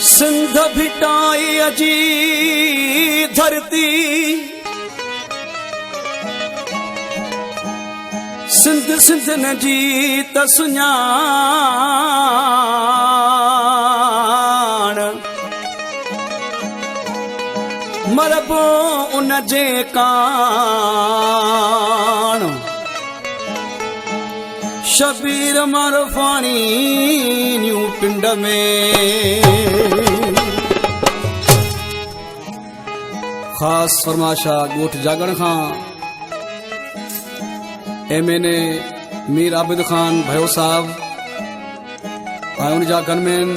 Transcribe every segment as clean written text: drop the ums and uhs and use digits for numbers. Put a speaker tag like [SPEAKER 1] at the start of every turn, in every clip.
[SPEAKER 1] सिंध भिटाई अजी धरती, सिंध सिंध न जीत सुञाण, मरबो उन जे काण। शबीर मारफाणी न्यू पिंड में खास फरमाशा गोठ जागण खां MNA मीर आबिद खान भयो साहब ऐं उन जा गनमैन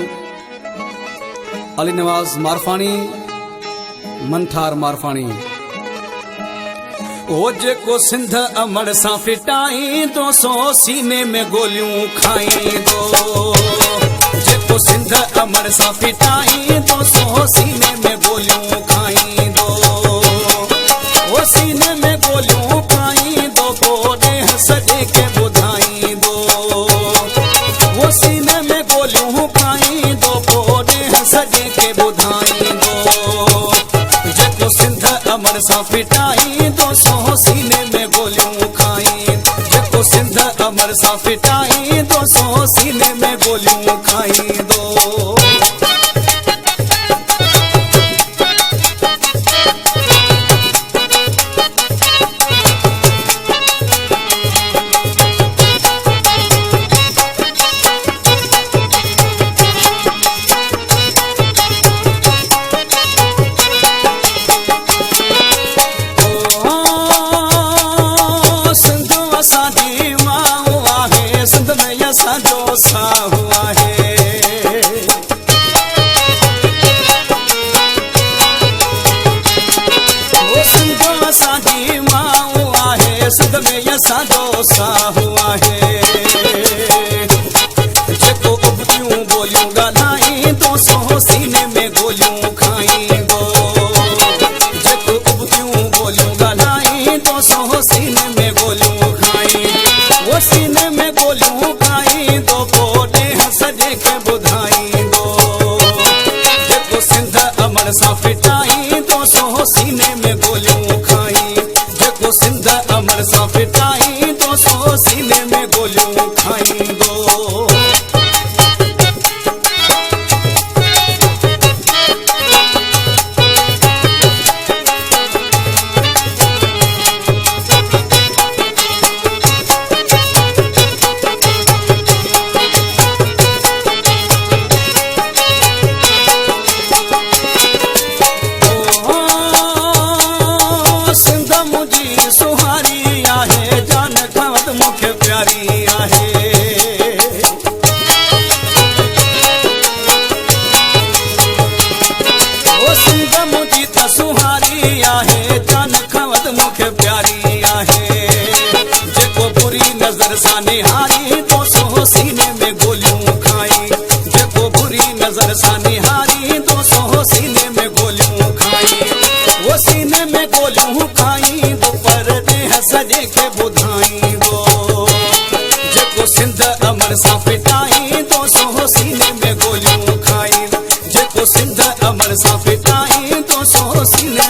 [SPEAKER 1] अली नवाज़ मारफाणी, मनठार मारफाणी। ओ जेको सिंध अमर सां फिटाईंदो सो सीने में गोलियूं खाईंदो, जेको सिंध अमर सां फिटाईंदो सो सीने में गोलियूं खाईंदो। ओ सीने में गोलियूं खाईंदो पोइ सॼे खे ॿुधाईंदो, ओ सीने में गोलियूं खाईंदो पोइ सॼे खे ॿुधाईंदो। जेको सिंध अमर सां फिटाईंदो सो सीने में गोलियूं खाईंदो, जेको सिंध अमर सां फिटाईंदो सो सीने में गोलियूं खाईंदो। साजो साहु आहे, ओ सिंध असांजी माउ आहे, सिंध में असांजो साहु आहे। जेको उबतियूं ॿोलियूं ॻाल्हाईंदो सो सीने में गोलियूं खाईंदो, जेको उबतियूं ॿोलियूं ॻाल्हाईंदो सो सीने में गोलियूं खाईंदो। ओ सीने में गोलियूं खाईंदो पोइ सॼे खे ॿुधाईंदो। जेको सिंध अमर सां फिटाईंदो सो सीने में गोलियूं खाईंदो, जेको सिंध अमर सां फिटाईंदो सो सीने में गोलियूं खाईंदो। निहारी तो सो सीने में गोलियूं खाई, जेको बुरी नजर सां निहारी तो सो सीने में गोलियूं खाई। वो सीने में गोलियूं खाईंदो पर सॼे खे ॿुधाईंदो। जेको सिंध अमर सां फिटाईंदो सो सीने में गोलियूं खाईंदो, जेको सिंध अमर सां फिटाईंदो सो सीने